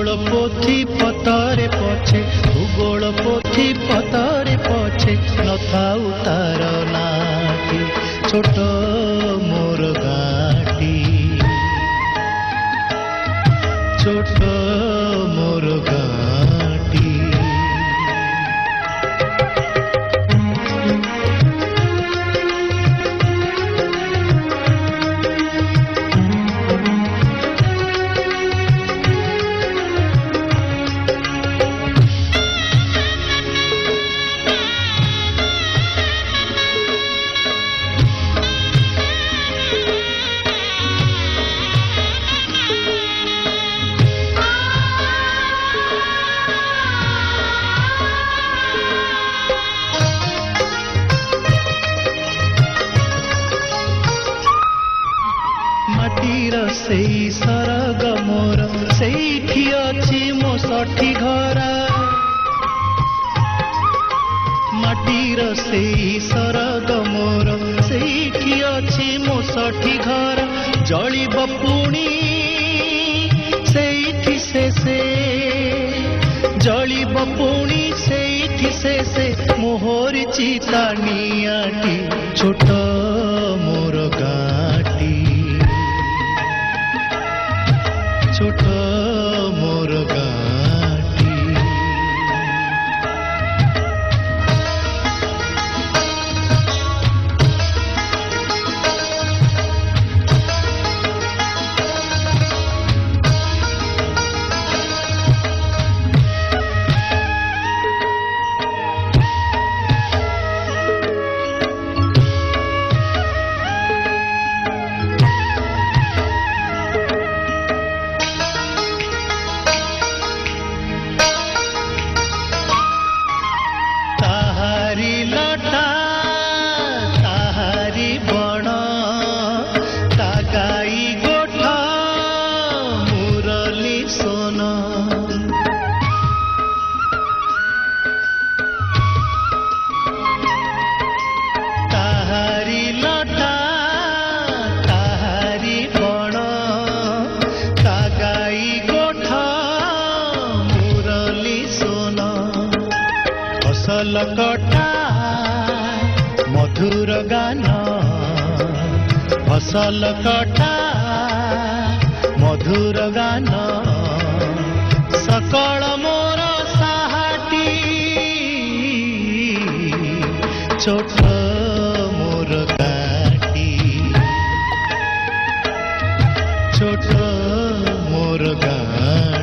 भूगोल पोथी पतरे पछे भूगोल पोथी पतरे पछे नथाउ तार नाटी छोट मोर गाटी छोट मोर गाटी। माटीर सेई सरग मोर सेठी अछि मो सठी घर माटीर सेई सरग मोर सेठी अछि मो सठी घर जलिब पुणी सेठी से जलिब पुणी सेठी से मोहरी चिता नियाटी छोट मोर गाटी छोट मोर गाटी। फसल कटा मधुर गान फसल कटा मधुर गान सकल मोर साहाटी छोट मोर गाटी छोट मोर गाटी।